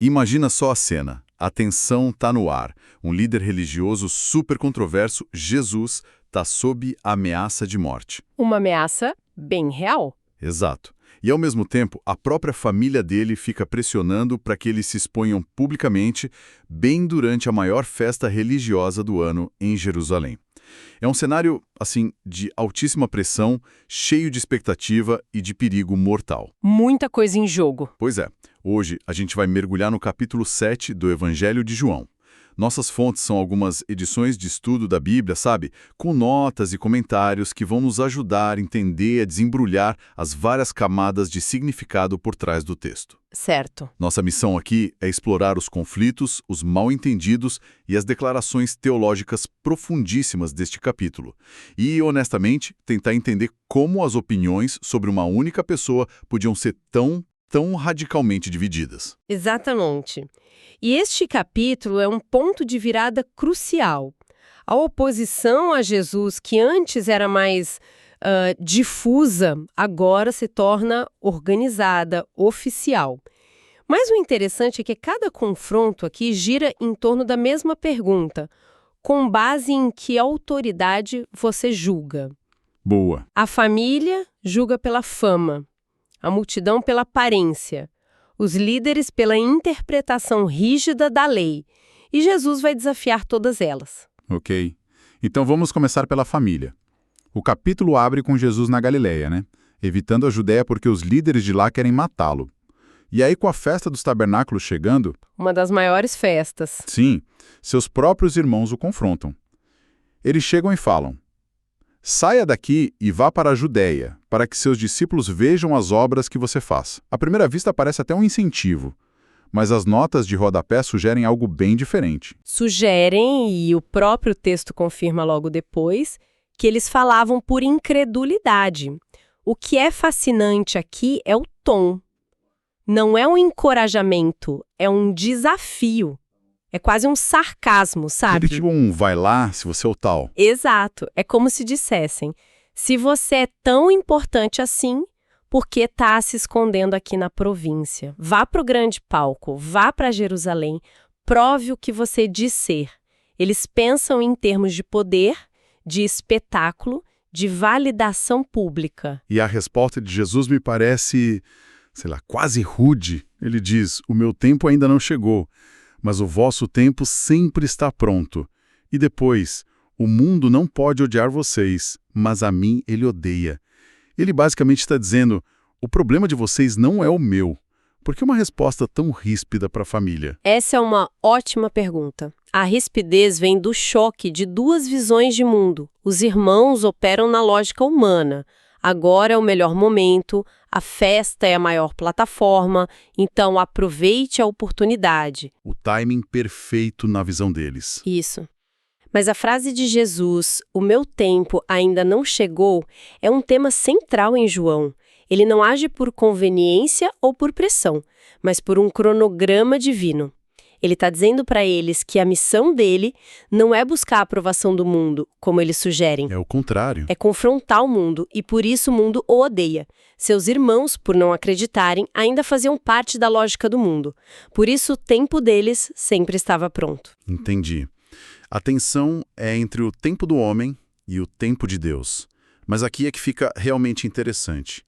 Imagina só a cena. A tensão tá no ar. Um líder religioso super controverso, Jesus, tá sob ameaça de morte. Uma ameaça bem real. Exato. E, ao mesmo tempo, a própria família dele fica pressionando para que eles se exponham publicamente, bem durante a maior festa religiosa do ano em Jerusalém. É um cenário, assim, de altíssima pressão, cheio de expectativa e de perigo mortal. Muita coisa em jogo. Pois é, hoje a gente vai mergulhar no capítulo 7 do Evangelho de João. Nossas fontes são algumas edições de estudo da Bíblia, sabe? Com notas e comentários que vão nos ajudar a entender, a desembrulhar as várias camadas de significado por trás do texto. Certo. Nossa missão aqui é explorar os conflitos, os mal-entendidos e as declarações teológicas profundíssimas deste capítulo. E, honestamente, tentar entender como as opiniões sobre uma única pessoa podiam ser tão radicalmente divididas. Exatamente. E este capítulo é um ponto de virada crucial. A oposição a Jesus, que antes era mais difusa, agora se torna organizada, oficial. Mas o interessante é que cada confronto aqui gira em torno da mesma pergunta: com base em que autoridade você julga? Boa. A família julga pela fama, a multidão pela aparência, os líderes pela interpretação rígida da lei. E Jesus vai desafiar todas elas. Ok. Então vamos começar pela família. O capítulo abre com Jesus na Galileia, né? Evitando a Judéia porque os líderes de lá querem matá-lo. E aí, com a festa dos tabernáculos chegando... Uma das maiores festas. Sim, seus próprios irmãos o confrontam. Eles chegam e falam: saia daqui e vá para a Judéia, para que seus discípulos vejam as obras que você faz. À primeira vista parece até um incentivo, mas as notas de rodapé sugerem algo bem diferente. Sugerem, e o próprio texto confirma logo depois, que eles falavam por incredulidade. O que é fascinante aqui é o tom. Não é um encorajamento, é um desafio. É quase um sarcasmo, sabe? Tipo um vai lá se você é o tal. Exato. É como se dissessem: se você é tão importante assim, por que está se escondendo aqui na província? Vá para o grande palco, vá para Jerusalém, prove o que você diz ser. Eles pensam em termos de poder, de espetáculo, de validação pública. E a resposta de Jesus me parece, sei lá, quase rude. Ele diz: o meu tempo ainda não chegou, mas o vosso tempo sempre está pronto. E depois, o mundo não pode odiar vocês, mas a mim ele odeia. Ele basicamente está dizendo: o problema de vocês não é o meu. Por que uma resposta tão ríspida para a família? Essa é uma ótima pergunta. A rispidez vem do choque de duas visões de mundo. Os irmãos operam na lógica humana. Agora é o melhor momento, a festa é a maior plataforma, então aproveite a oportunidade. O timing perfeito na visão deles. Isso. Mas a frase de Jesus, o meu tempo ainda não chegou, é um tema central em João. Ele não age por conveniência ou por pressão, mas por um cronograma divino. Ele está dizendo para eles que a missão dele não é buscar a aprovação do mundo, como eles sugerem. É o contrário. É confrontar o mundo, e por isso o mundo o odeia. Seus irmãos, por não acreditarem, ainda faziam parte da lógica do mundo. Por isso o tempo deles sempre estava pronto. Entendi. A tensão é entre o tempo do homem e o tempo de Deus. Mas aqui é que fica realmente interessante.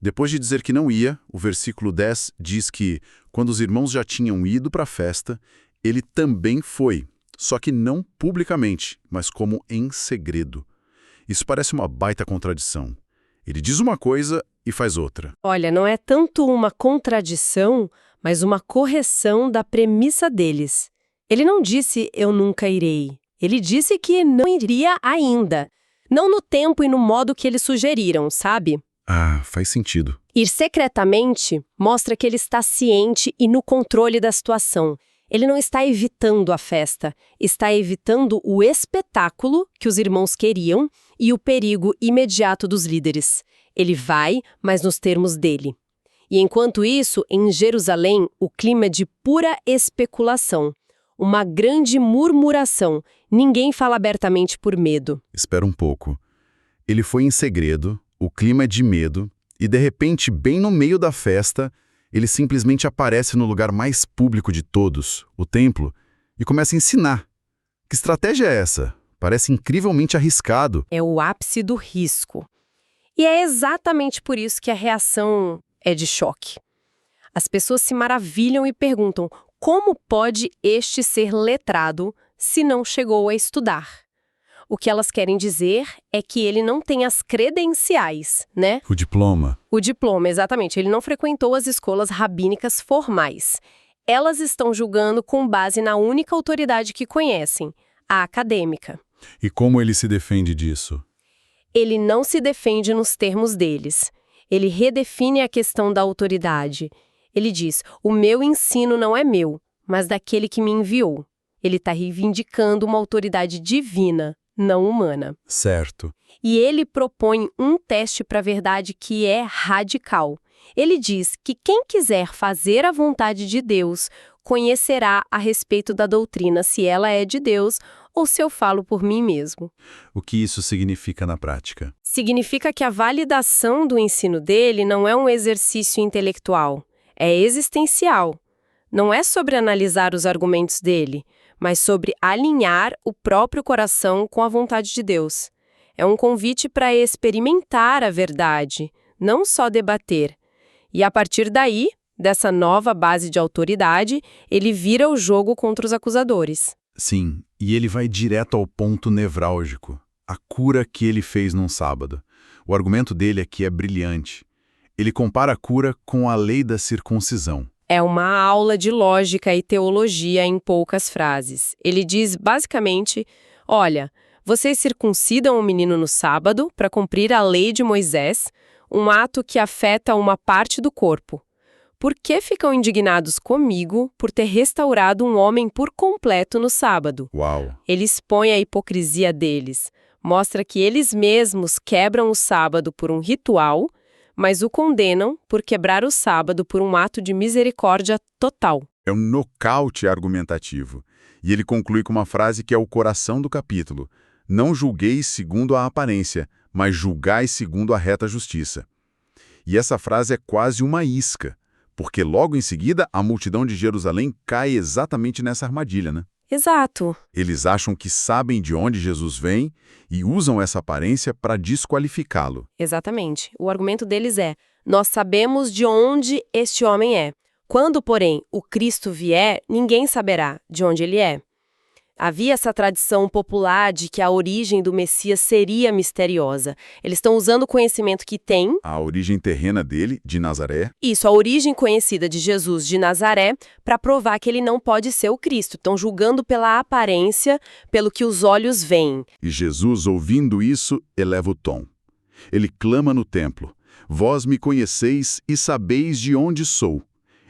Depois de dizer que não ia, o versículo 10 diz que, quando os irmãos já tinham ido para a festa, ele também foi, só que não publicamente, mas como em segredo. Isso parece uma baita contradição. Ele diz uma coisa e faz outra. Olha, não é tanto uma contradição, mas uma correção da premissa deles. Ele não disse eu nunca irei. Ele disse que não iria ainda. Não no tempo e no modo que eles sugeriram, sabe? Ah, faz sentido. Ir secretamente mostra que ele está ciente e no controle da situação. Ele não está evitando a festa, está evitando o espetáculo que os irmãos queriam e o perigo imediato dos líderes. Ele vai, mas nos termos dele. E enquanto isso, em Jerusalém, o clima é de pura especulação. Uma grande murmuração. Ninguém fala abertamente por medo. Espera um pouco. Ele foi em segredo, o clima é de medo, e de repente, bem no meio da festa, Ele simplesmente aparece no lugar mais público de todos, o templo, e começa a ensinar. Que estratégia é essa? Parece incrivelmente arriscado. É o ápice do risco. E é exatamente por isso que a reação é de choque. As pessoas se maravilham e perguntam como pode este ser letrado se não chegou a estudar? O que elas querem dizer é que ele não tem as credenciais, né? O diploma. O diploma, exatamente. Ele não frequentou as escolas rabínicas formais. Elas estão julgando com base na única autoridade que conhecem, a acadêmica. E como ele se defende disso? Ele não se defende nos termos deles. Ele redefine a questão da autoridade. Ele diz, o meu ensino não é meu, mas daquele que me enviou. Ele está reivindicando uma autoridade divina, não humana. Certo. E ele propõe um teste para a verdade que é radical. Ele diz que quem quiser fazer a vontade de Deus conhecerá a respeito da doutrina se ela é de Deus ou se eu falo por mim mesmo. O que isso significa na prática? Significa que a validação do ensino dele não é um exercício intelectual, é existencial. Não é sobre analisar os argumentos dele, mas sobre alinhar o próprio coração com a vontade de Deus. É um convite para experimentar a verdade, não só debater. E a partir daí, dessa nova base de autoridade, ele vira o jogo contra os acusadores. Sim, e ele vai direto ao ponto nevrálgico, a cura que ele fez num sábado. O argumento dele aqui é brilhante. Ele compara a cura com a lei da circuncisão. É uma aula de lógica e teologia em poucas frases. Ele diz, basicamente, olha, vocês circuncidam o menino no sábado para cumprir a lei de Moisés, um ato que afeta uma parte do corpo. Por que ficam indignados comigo por ter restaurado um homem por completo no sábado? Uau! Ele expõe a hipocrisia deles, mostra que eles mesmos quebram o sábado por um ritual, mas o condenam por quebrar o sábado por um ato de misericórdia total. É um nocaute argumentativo. E ele conclui com uma frase que é o coração do capítulo. Não julgueis segundo a aparência, mas julgai segundo a reta justiça. E essa frase é quase uma isca, porque logo em seguida a multidão de Jerusalém cai exatamente nessa armadilha, né? Exato. Eles acham que sabem de onde Jesus vem e usam essa aparência para desqualificá-lo. Exatamente. O argumento deles é, nós sabemos de onde este homem é. Quando, porém, o Cristo vier, ninguém saberá de onde ele é. Havia essa tradição popular de que a origem do Messias seria misteriosa. Eles estão usando o conhecimento que têm. A origem terrena dele, de Nazaré. Isso, a origem conhecida de Jesus de Nazaré, para provar que ele não pode ser o Cristo. Estão julgando pela aparência, pelo que os olhos veem. E Jesus, ouvindo isso, eleva o tom. Ele clama no templo: Vós me conheceis e sabeis de onde sou.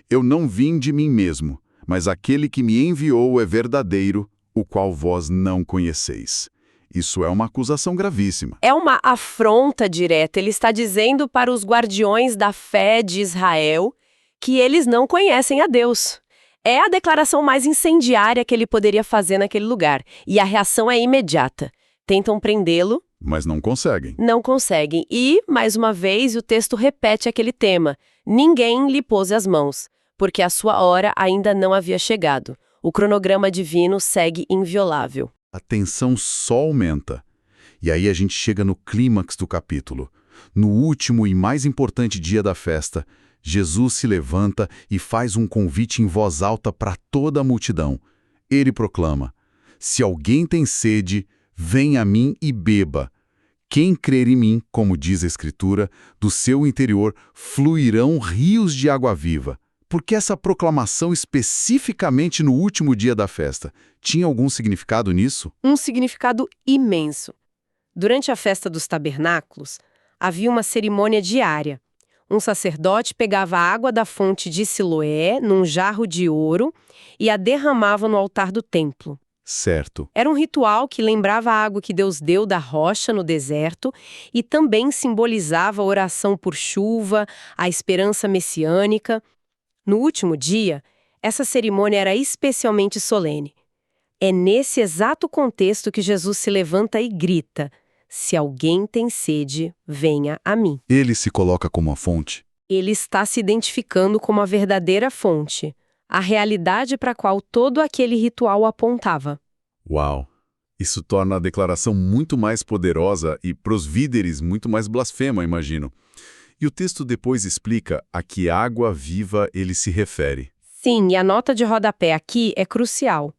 Eu não vim de mim mesmo, mas aquele que me enviou é verdadeiro, o qual vós não conheceis. Isso é uma acusação gravíssima. É uma afronta direta. Ele está dizendo para os guardiões da fé de Israel que eles não conhecem a Deus. É a declaração mais incendiária que ele poderia fazer naquele lugar. E a reação é imediata. Tentam prendê-lo. Mas não conseguem. Não conseguem. E, mais uma vez, o texto repete aquele tema. Ninguém lhe pôs as mãos, porque a sua hora ainda não havia chegado. O cronograma divino segue inviolável. A tensão só aumenta. E aí a gente chega no clímax do capítulo. No último e mais importante dia da festa, Jesus se levanta e faz um convite em voz alta para toda a multidão. Ele proclama: Se alguém tem sede, venha a mim e beba. Quem crer em mim, como diz a Escritura, do seu interior fluirão rios de água viva. Por que essa proclamação especificamente no último dia da festa? Tinha algum significado nisso? Um significado imenso. Durante a festa dos tabernáculos, havia uma cerimônia diária. Um sacerdote pegava a água da fonte de Siloé num jarro de ouro e a derramava no altar do templo. Certo. Era um ritual que lembrava a água que Deus deu da rocha no deserto e também simbolizava a oração por chuva, a esperança messiânica. No último dia, essa cerimônia era especialmente solene. É nesse exato contexto que Jesus se levanta e grita: Se alguém tem sede, venha a mim. Ele se coloca como a fonte. Ele está se identificando como a verdadeira fonte, a realidade para a qual todo aquele ritual apontava. Uau! Isso torna a declaração muito mais poderosa e, pros líderes, muito mais blasfema, imagino. E o texto depois explica a que água viva ele se refere. Sim, e a nota de rodapé aqui é crucial.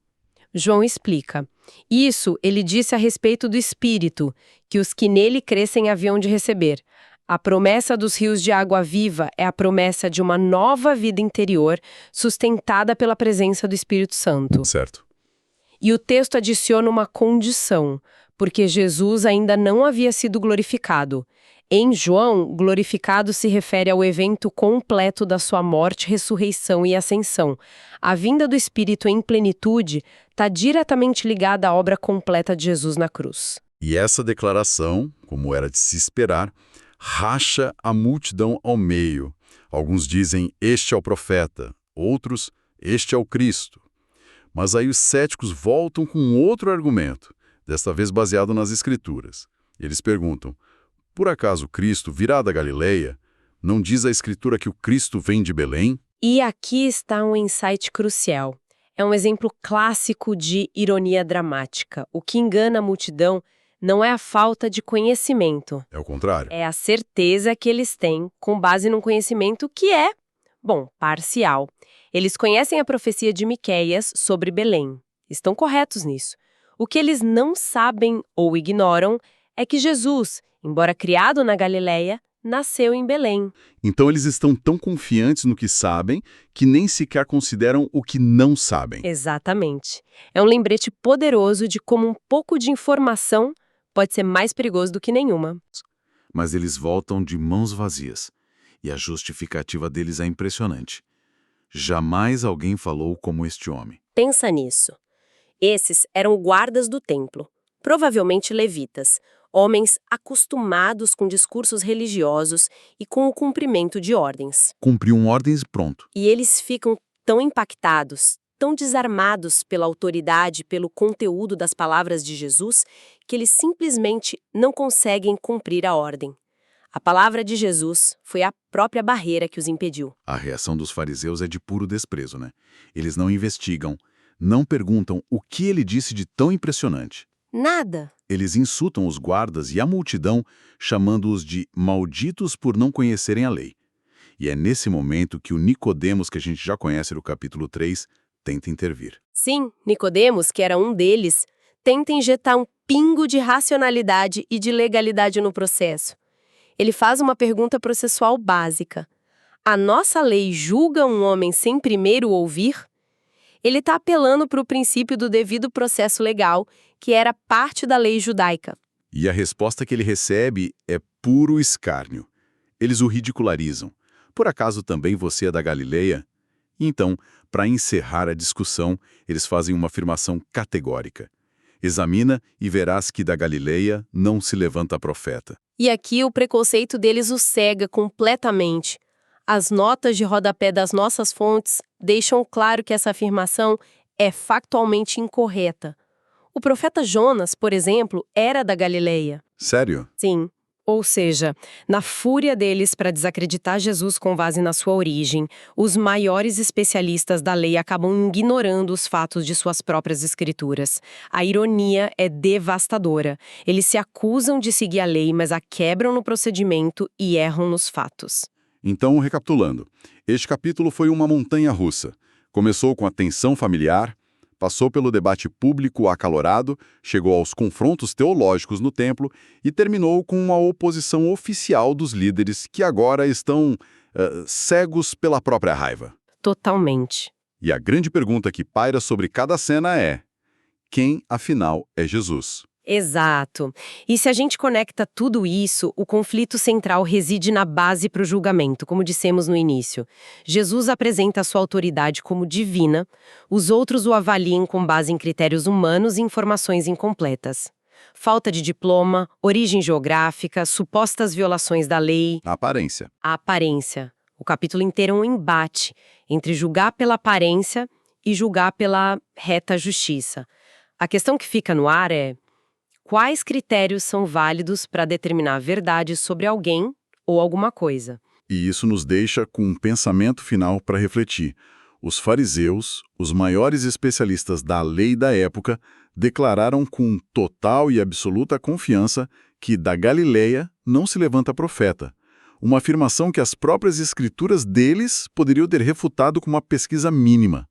João explica. Isso ele disse a respeito do Espírito, que os que nele crescem haviam de receber. A promessa dos rios de água viva é a promessa de uma nova vida interior, sustentada pela presença do Espírito Santo. Certo. E o texto adiciona uma condição, porque Jesus ainda não havia sido glorificado. Em João, glorificado se refere ao evento completo da sua morte, ressurreição e ascensão. A vinda do Espírito em plenitude está diretamente ligada à obra completa de Jesus na cruz. E essa declaração, como era de se esperar, racha a multidão ao meio. Alguns dizem, este é o profeta. Outros, este é o Cristo. Mas aí os céticos voltam com outro argumento, desta vez baseado nas Escrituras. Eles perguntam, por acaso Cristo virá da Galileia? Não diz a Escritura que o Cristo vem de Belém? E aqui está um insight crucial. É um exemplo clássico de ironia dramática. O que engana a multidão não é a falta de conhecimento. É o contrário. É a certeza que eles têm com base num conhecimento que é, parcial. Eles conhecem a profecia de Miqueias sobre Belém. Estão corretos nisso. O que eles não sabem ou ignoram é que Jesus, embora criado na Galileia, nasceu em Belém. Então eles estão tão confiantes no que sabem que nem sequer consideram o que não sabem. Exatamente. É um lembrete poderoso de como um pouco de informação pode ser mais perigoso do que nenhuma. Mas eles voltam de mãos vazias. E a justificativa deles é impressionante. Jamais alguém falou como este homem. Pensa nisso. Esses eram guardas do templo, provavelmente levitas, homens acostumados com discursos religiosos e com o cumprimento de ordens. Cumpriam ordens e pronto. E eles ficam tão impactados, tão desarmados pela autoridade, pelo conteúdo das palavras de Jesus, que eles simplesmente não conseguem cumprir a ordem. A palavra de Jesus foi a própria barreira que os impediu. A reação dos fariseus é de puro desprezo, né? Eles não investigam, não perguntam o que ele disse de tão impressionante. Nada. Eles insultam os guardas e a multidão, chamando-os de malditos por não conhecerem a lei. E é nesse momento que o Nicodemos, que a gente já conhece do capítulo 3, tenta intervir. Sim, Nicodemos, que era um deles, tenta injetar um pingo de racionalidade e de legalidade no processo. Ele faz uma pergunta processual básica. A nossa lei julga um homem sem primeiro ouvir? Ele está apelando para o princípio do devido processo legal, que era parte da lei judaica. E a resposta que ele recebe é puro escárnio. Eles o ridicularizam. Por acaso também você é da Galileia? Então, para encerrar a discussão, eles fazem uma afirmação categórica. Examina e verás que da Galileia não se levanta profeta. E aqui o preconceito deles o cega completamente. As notas de rodapé das nossas fontes deixam claro que essa afirmação é factualmente incorreta. O profeta Jonas, por exemplo, era da Galileia. Sério? Sim. Ou seja, na fúria deles para desacreditar Jesus com base na sua origem, os maiores especialistas da lei acabam ignorando os fatos de suas próprias escrituras. A ironia é devastadora. Eles se acusam de seguir a lei, mas a quebram no procedimento e erram nos fatos. Então, recapitulando, este capítulo foi uma montanha-russa. Começou com a tensão familiar, passou pelo debate público acalorado, chegou aos confrontos teológicos no templo e terminou com uma oposição oficial dos líderes que agora estão cegos pela própria raiva. Totalmente. E a grande pergunta que paira sobre cada cena é: quem, afinal, é Jesus? Exato. E se a gente conecta tudo isso, o conflito central reside na base para o julgamento, como dissemos no início. Jesus apresenta a sua autoridade como divina, os outros o avaliam com base em critérios humanos e informações incompletas. Falta de diploma, origem geográfica, supostas violações da lei. A aparência. A aparência. O capítulo inteiro é um embate entre julgar pela aparência e julgar pela reta justiça. A questão que fica no ar é: quais critérios são válidos para determinar a verdade sobre alguém ou alguma coisa? E isso nos deixa com um pensamento final para refletir. Os fariseus, os maiores especialistas da lei da época, declararam com total e absoluta confiança que da Galileia não se levanta profeta. Uma afirmação que as próprias escrituras deles poderiam ter refutado com uma pesquisa mínima.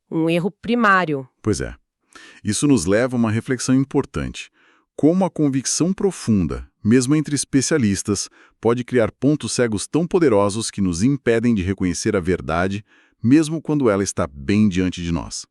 Um erro primário. Pois é. Isso nos leva a uma reflexão importante. Como a convicção profunda, mesmo entre especialistas, pode criar pontos cegos tão poderosos que nos impedem de reconhecer a verdade, mesmo quando ela está bem diante de nós.